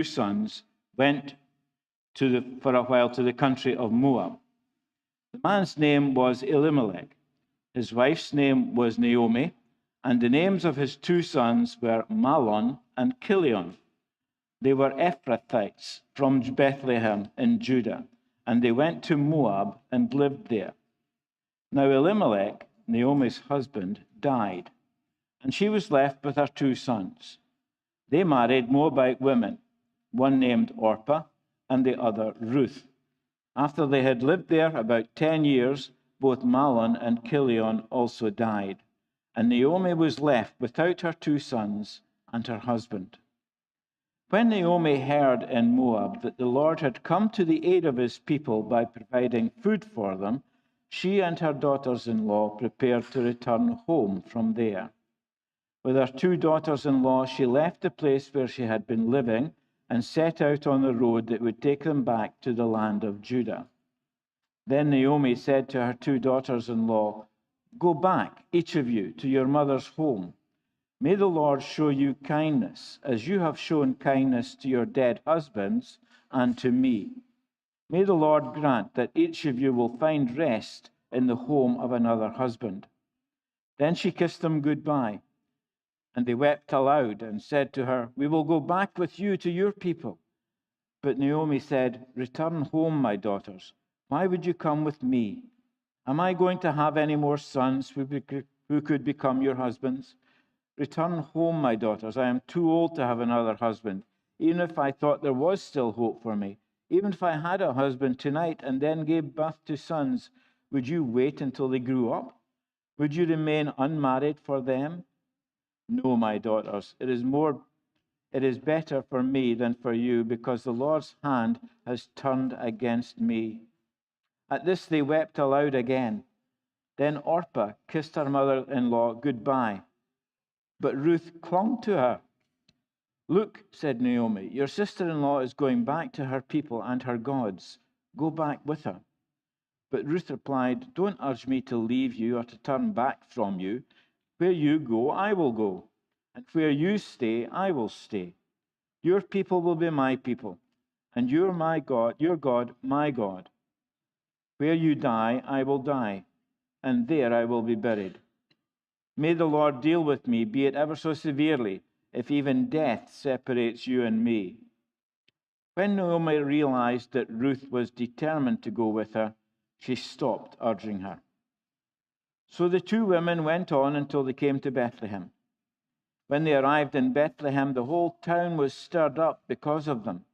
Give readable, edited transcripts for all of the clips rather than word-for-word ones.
two sons went for a while to the country of Moab. The man's name was Elimelech. His wife's name was Naomi, and the names of his two sons were Mahlon and Chilion. They were Ephrathites from Bethlehem in Judah, and they went to Moab and lived there. Now Elimelech, Naomi's husband, died, and she was left with her two sons. They married Moabite women, one named Orpah and the other Ruth. After they had lived there about 10 years, both Mahlon and Chilion also died, and Naomi was left without her two sons and her husband. When Naomi heard in Moab that the Lord had come to the aid of his people by providing food for them, she and her daughters-in-law prepared to return home from there. With her two daughters-in-law, she left the place where she had been living and set out on the road that would take them back to the land of Judah. Then Naomi said to her two daughters-in-law, "Go back, each of you, to your mother's home. May the Lord show you kindness, as you have shown kindness to your dead husbands and to me. May the Lord grant that each of you will find rest in the home of another husband." Then she kissed them goodbye, and they wept aloud and said to her, "We will go back with you to your people." But Naomi said, "Return home, my daughters. Why would you come with me? Am I going to have any more sons who could become your husbands? Return home, my daughters. I am too old to have another husband. Even if I thought there was still hope for me, even if I had a husband tonight and then gave birth to sons, would you wait until they grew up? Would you remain unmarried for them? No, my daughters, it is better for me than for you, because the Lord's hand has turned against me." At this they wept aloud again. Then Orpah kissed her mother-in-law goodbye, but Ruth clung to her. "Look," said Naomi, "your sister-in-law is going back to her people and her gods. Go back with her." But Ruth replied, "Don't urge me to leave you or to turn back from you. Where you go, I will go, and where you stay, I will stay. Your people will be my people, and your God, my God. Where you die, I will die, and there I will be buried. May the Lord deal with me, be it ever so severely, if even death separates you and me." When Naomi realized that Ruth was determined to go with her, she stopped urging her. So the two women went on until they came to Bethlehem. When they arrived in Bethlehem, the whole town was stirred up because of them.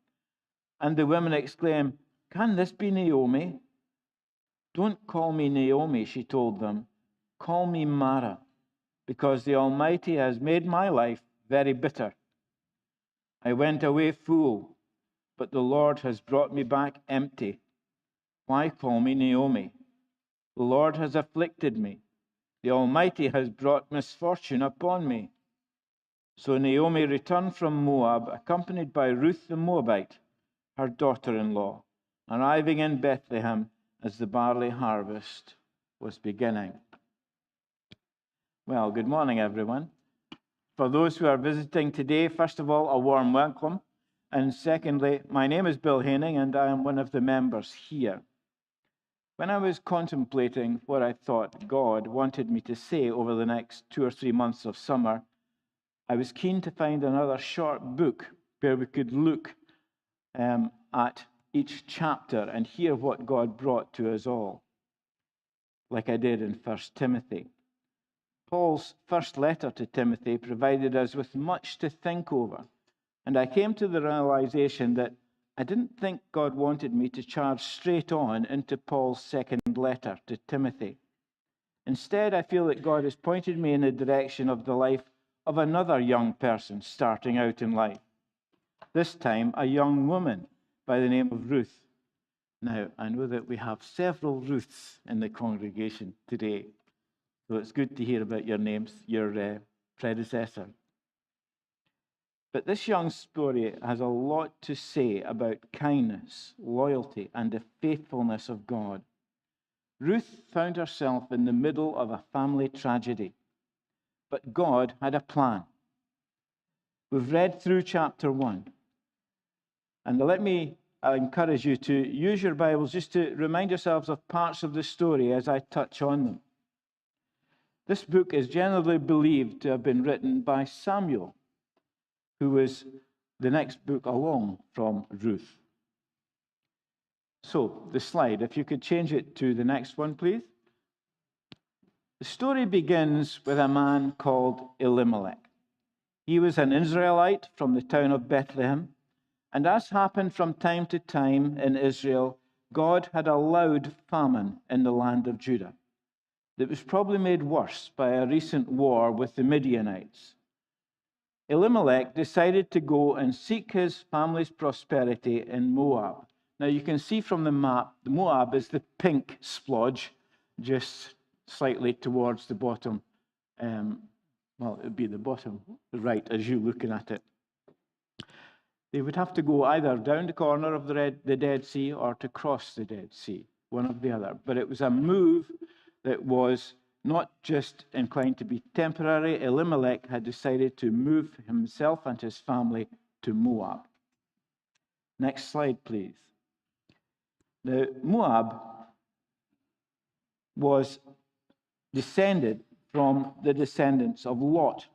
And the women exclaimed, "Can this be Naomi?" "Don't call me Naomi," she told them. "Call me Mara, because the Almighty has made my life very bitter. I went away full, but the Lord has brought me back empty. Why call me Naomi? The Lord has afflicted me. The Almighty has brought misfortune upon me." So Naomi returned from Moab, accompanied by Ruth the Moabite, her daughter-in-law, arriving in Bethlehem as the barley harvest was beginning. Well, good morning, everyone. For those who are visiting today, first of all, a warm welcome. And secondly, my name is Bill Haining, and I am one of the members here. When I was contemplating what I thought God wanted me to say over the next 2 or 3 months of summer, I was keen to find another short book where we could look at each chapter and hear what God brought to us all, like I did in 1 Timothy. Paul's first letter to Timothy provided us with much to think over, and I came to the realization that I didn't think God wanted me to charge straight on into Paul's second letter to Timothy. Instead, I feel that God has pointed me in the direction of the life of another young person starting out in life, this time a young woman by the name of Ruth. Now, I know that we have several Ruths in the congregation today, so it's good to hear about your names, your predecessor. But this young story has a lot to say about kindness, loyalty, and the faithfulness of God. Ruth found herself in the middle of a family tragedy, but God had a plan. We've read through chapter 1, And I encourage you to use your Bibles just to remind yourselves of parts of the story as I touch on them. This book is generally believed to have been written by Samuel, who was the next book along from Ruth. So, the slide, if you could change it to the next one, please. The story begins with a man called Elimelech. He was an Israelite from the town of Bethlehem, and as happened from time to time in Israel, God had allowed famine in the land of Judah. It was probably made worse by a recent war with the Midianites. Elimelech decided to go and seek his family's prosperity in Moab. Now you can see from the map, the Moab is the pink splodge, just slightly towards the bottom. Well, it would be the bottom right as you're looking at it. They would have to go either down the corner of the Dead Sea or to cross the Dead Sea, one or the other. But it was a move that was not just inclined to be temporary. Elimelech had decided to move himself and his family to Moab. Next slide, please. Now, Moab was descended from the descendants of Lot.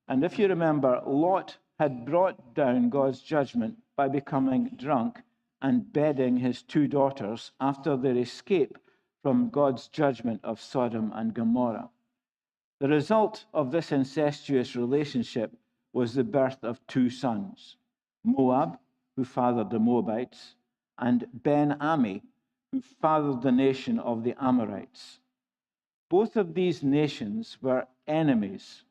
And if you remember, Lot had brought down God's judgment by becoming drunk and bedding his two daughters after their escape from God's judgment of Sodom and Gomorrah. The result of this incestuous relationship was the birth of two sons, Moab, who fathered the Moabites, and Ben-Ami, who fathered the nation of the Amorites. Both of these nations were enemies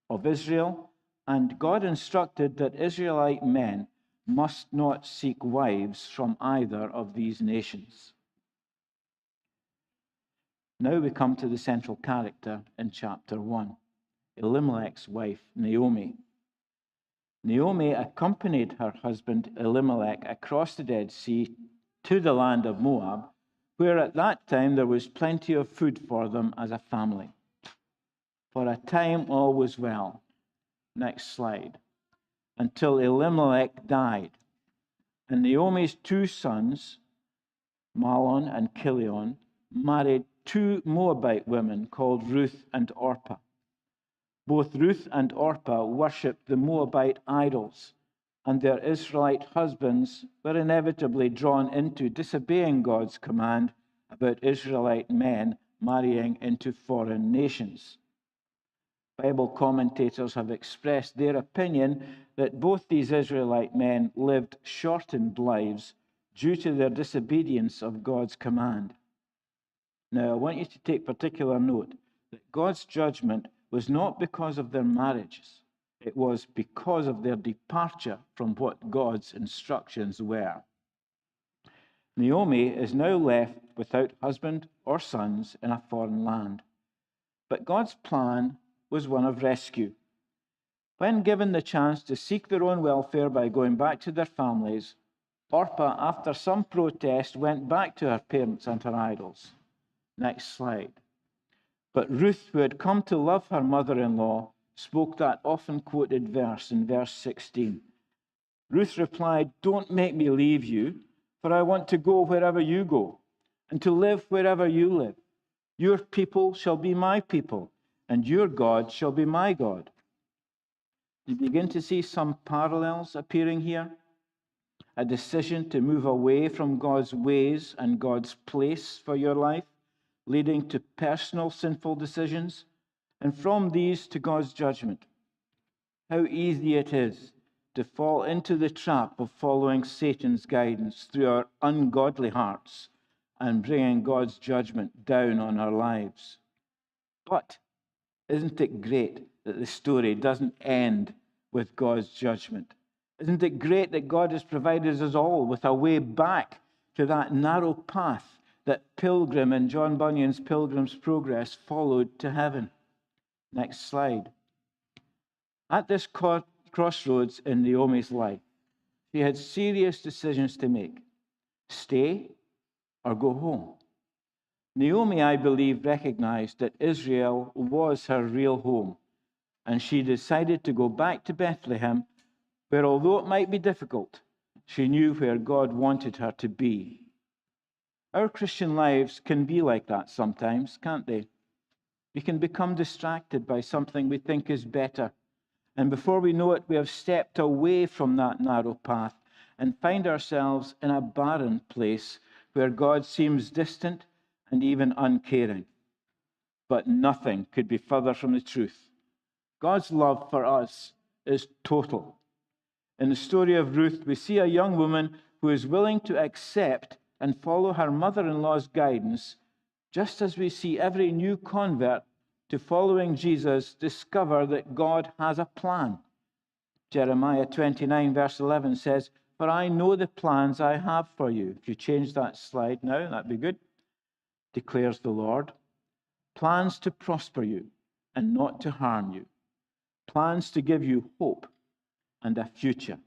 of Israel, and God instructed that Israelite men must not seek wives from either of these nations. Now we come to the central character in chapter 1, Elimelech's wife, Naomi. Naomi accompanied her husband Elimelech across the Dead Sea to the land of Moab, where at that time there was plenty of food for them as a family. For a time all was well. Next slide. Until Elimelech died. And Naomi's two sons, Mahlon and Chilion, married two Moabite women called Ruth and Orpah. Both Ruth and Orpah worshipped the Moabite idols, and their Israelite husbands were inevitably drawn into disobeying God's command about Israelite men marrying into foreign nations. Bible commentators have expressed their opinion that both these Israelite men lived shortened lives due to their disobedience of God's command. Now, I want you to take particular note that God's judgment was not because of their marriages. It was because of their departure from what God's instructions were. Naomi is now left without husband or sons in a foreign land. But God's plan was one of rescue. When given the chance to seek their own welfare by going back to their families, Orpah, after some protest, went back to her parents and her idols. Next slide. But Ruth, who had come to love her mother-in-law, spoke that often quoted verse in verse 16. Ruth replied, "Don't make me leave you, for I want to go wherever you go, and to live wherever you live. Your people shall be my people, and your God shall be my God." You begin to see some parallels appearing here. A decision to move away from God's ways and God's place for your life, leading to personal sinful decisions, and from these to God's judgment. How easy it is to fall into the trap of following Satan's guidance through our ungodly hearts and bringing God's judgment down on our lives. But isn't it great that the story doesn't end with God's judgment? Isn't it great that God has provided us all with a way back to that narrow path that Pilgrim in John Bunyan's Pilgrim's Progress followed to heaven? Next slide. At this crossroads in Naomi's life, she had serious decisions to make. Stay or go home. Naomi, I believe, recognized that Israel was her real home, and she decided to go back to Bethlehem, where, although it might be difficult, she knew where God wanted her to be. Our Christian lives can be like that sometimes, can't they? We can become distracted by something we think is better. And before we know it, we have stepped away from that narrow path and find ourselves in a barren place where God seems distant and even uncaring. But nothing could be further from the truth. God's love for us is total. In the story of Ruth, we see a young woman who is willing to accept and follow her mother-in-law's guidance, just as we see every new convert to following Jesus discover that God has a plan. Jeremiah 29, verse 11 says, "For I know the plans I have for you." If you change that slide now, that'd be good. Declares the Lord. Plans to prosper you and not to harm you. Plans to give you hope and a future.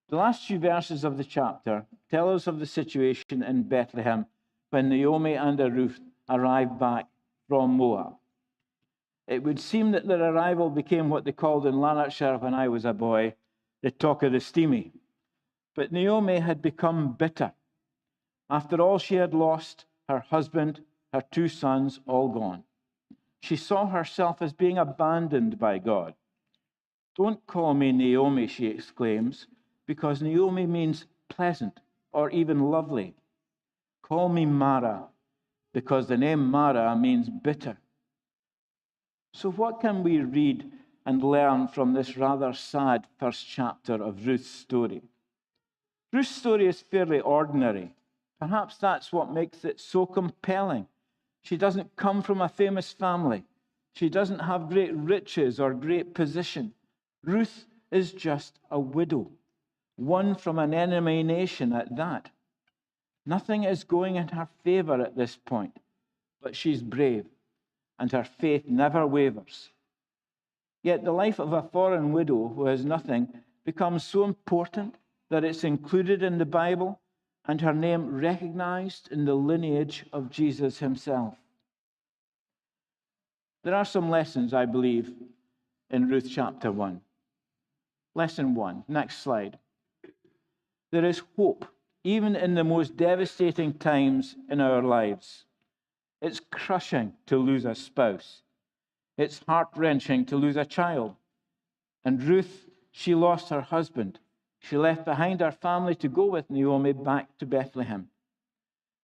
The last few verses of the chapter tell us of the situation in Bethlehem when Naomi and Ruth arrived back from Moab. It would seem that their arrival became what they called in Lanarkshire when I was a boy, the talk of the steamy. But Naomi had become bitter. After all she had lost, her husband, her 2 sons, all gone. She saw herself as being abandoned by God. "Don't call me Naomi," she exclaims, because Naomi means pleasant or even lovely. "Call me Mara," because the name Mara means bitter. So what can we read and learn from this rather sad first chapter of Ruth's story? Ruth's story is fairly ordinary. Perhaps that's what makes it so compelling. She doesn't come from a famous family. She doesn't have great riches or great position. Ruth is just a widow, one from an enemy nation at that. Nothing is going in her favor at this point, but she's brave, and her faith never wavers. Yet the life of a foreign widow who has nothing becomes so important that it's included in the Bible and her name recognized in the lineage of Jesus himself. There are some lessons, I believe, in Ruth chapter 1. Lesson 1, next slide. There is hope, even in the most devastating times in our lives. It's crushing to lose a spouse. It's heart-wrenching to lose a child. And Ruth, she lost her husband. She left behind her family to go with Naomi back to Bethlehem.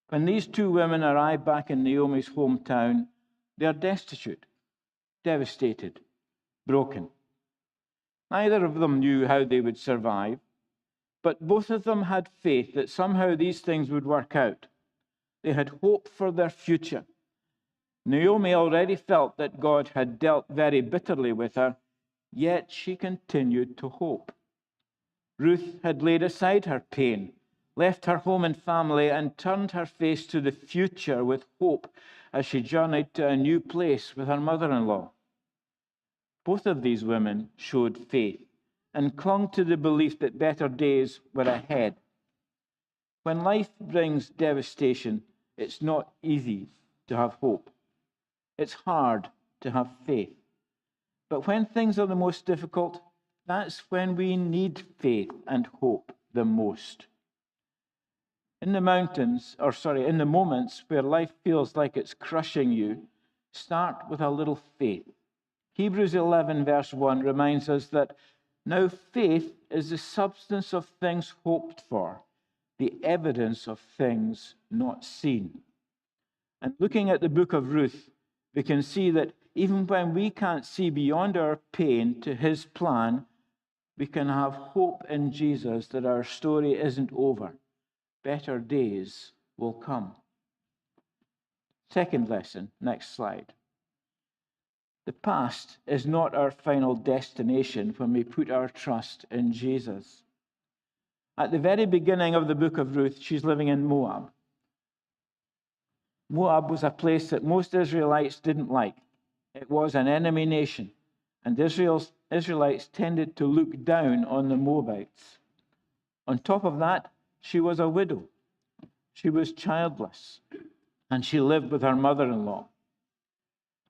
When these 2 women arrive back in Naomi's hometown, they are destitute, devastated, broken. Neither of them knew how they would survive, but both of them had faith that somehow these things would work out. They had hope for their future. Naomi already felt that God had dealt very bitterly with her, yet she continued to hope. Ruth had laid aside her pain, left her home and family, and turned her face to the future with hope as she journeyed to a new place with her mother-in-law. Both of these women showed faith and clung to the belief that better days were ahead. When life brings devastation, it's not easy to have hope. It's hard to have faith. But when things are the most difficult, that's when we need faith and hope the most. In the moments where life feels like it's crushing you, start with a little faith. Hebrews 11, verse 1 reminds us that now faith is the substance of things hoped for, the evidence of things not seen. And looking at the book of Ruth, we can see that even when we can't see beyond our pain to his plan, we can have hope in Jesus that our story isn't over. Better days will come. Second lesson, next slide. The past is not our final destination when we put our trust in Jesus. At the very beginning of the book of Ruth, she's living in Moab. Moab was a place that most Israelites didn't like. It was an enemy nation, and Israelites tended to look down on the Moabites. On top of that, she was a widow. She was childless, and she lived with her mother-in-law.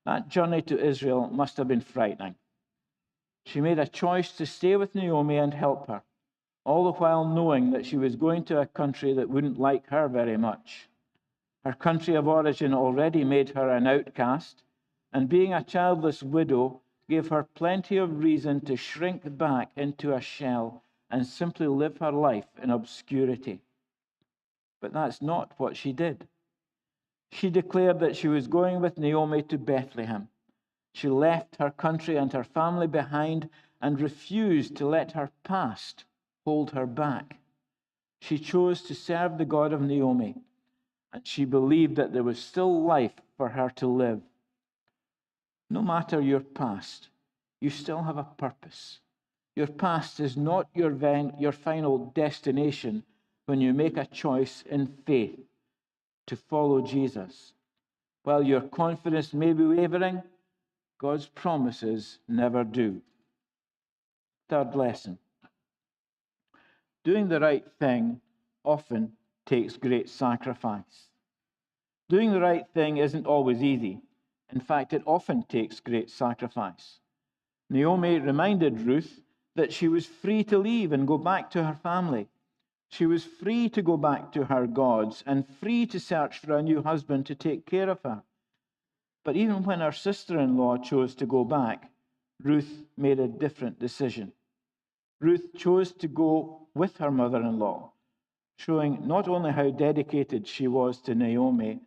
That journey to Israel must have been frightening. She made a choice to stay with Naomi and help her, all the while knowing that she was going to a country that wouldn't like her very much. Her country of origin already made her an outcast, and being a childless widow gave her plenty of reason to shrink back into a shell and simply live her life in obscurity. But that's not what she did. She declared that she was going with Naomi to Bethlehem. She left her country and her family behind and refused to let her past hold her back. She chose to serve the God of Naomi, and she believed that there was still life for her to live. No matter your past, you still have a purpose. Your past is not your final destination when you make a choice in faith to follow Jesus. While your confidence may be wavering, God's promises never do. Third lesson. Doing the right thing often takes great sacrifice. Doing the right thing isn't always easy. In fact, it often takes great sacrifice. Naomi reminded Ruth that she was free to leave and go back to her family. She was free to go back to her gods and free to search for a new husband to take care of her. But even when her sister-in-law chose to go back, Ruth made a different decision. Ruth chose to go with her mother-in-law, showing not only how dedicated she was to Naomi,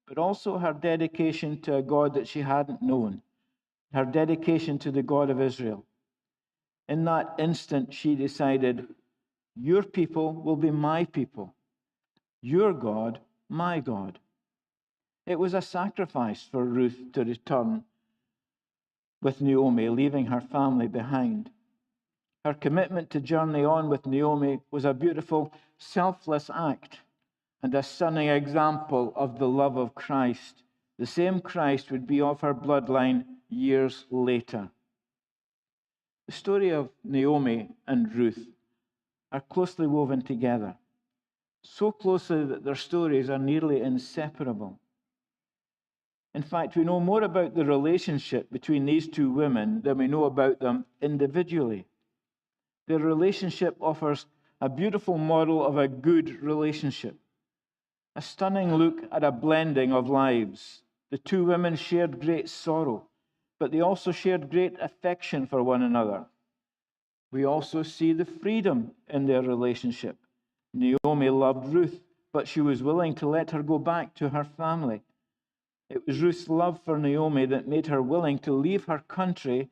but also her dedication to a God that she hadn't known, her dedication to the God of Israel. In that instant, she decided, your people will be my people, your God, my God. It was a sacrifice for Ruth to return with Naomi, leaving her family behind. Her commitment to journey on with Naomi was a beautiful, selfless act and a stunning example of the love of Christ. The same Christ would be of her bloodline years later. The story of Naomi and Ruth are closely woven together, so closely that their stories are nearly inseparable. In fact, we know more about the relationship between these two women than we know about them individually. Their relationship offers a beautiful model of a good relationship, a stunning look at a blending of lives. The two women shared great sorrow, but they also shared great affection for one another. We also see the freedom in their relationship. Naomi loved Ruth, but she was willing to let her go back to her family. It was Ruth's love for Naomi that made her willing to leave her country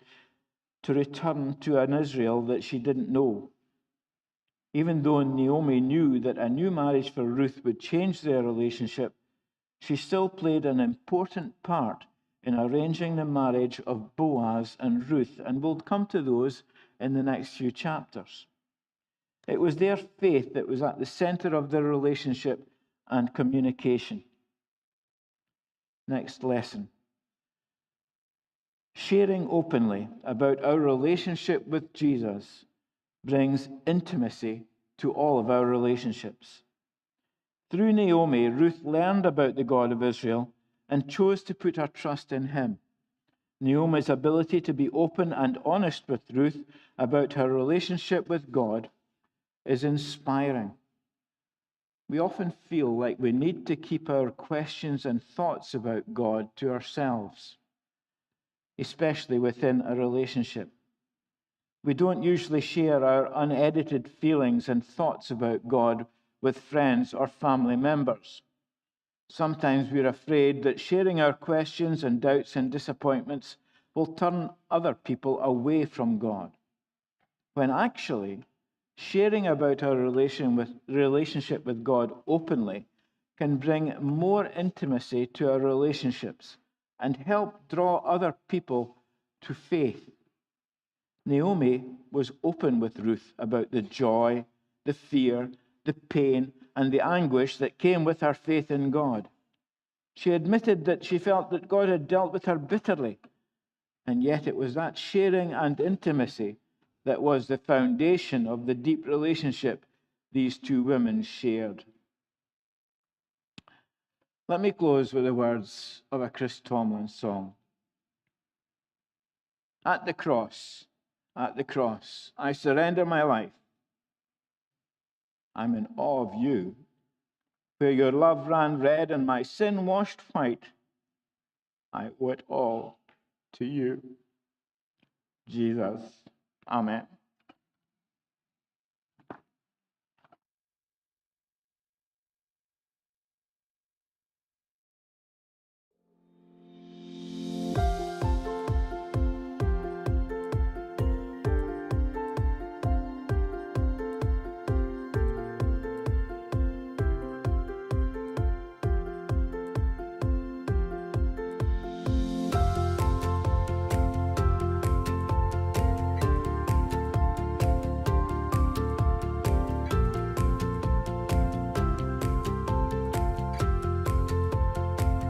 to return to an Israel that she didn't know. Even though Naomi knew that a new marriage for Ruth would change their relationship, she still played an important part in arranging the marriage of Boaz and Ruth, and we'll come to those in the next few chapters. It was their faith that was at the center of their relationship and communication. Next lesson. Sharing openly about our relationship with Jesus brings intimacy to all of our relationships. Through Naomi, Ruth learned about the God of Israel and chose to put her trust in him. Naomi's ability to be open and honest with Ruth about her relationship with God is inspiring. We often feel like we need to keep our questions and thoughts about God to ourselves, especially within a relationship. We don't usually share our unedited feelings and thoughts about God with friends or family members. Sometimes we're afraid that sharing our questions and doubts and disappointments will turn other people away from God, when actually sharing about our relationship with God openly can bring more intimacy to our relationships and help draw other people to faith. Naomi was open with Ruth about the joy, the fear, the pain, and the anguish that came with her faith in God. She admitted that she felt that God had dealt with her bitterly, and yet it was that sharing and intimacy that was the foundation of the deep relationship these two women shared. Let me close with the words of a Chris Tomlin song. At the cross, I surrender my life. I'm in awe of you. Where your love ran red and my sin washed white, I owe it all to you. Jesus. Amen.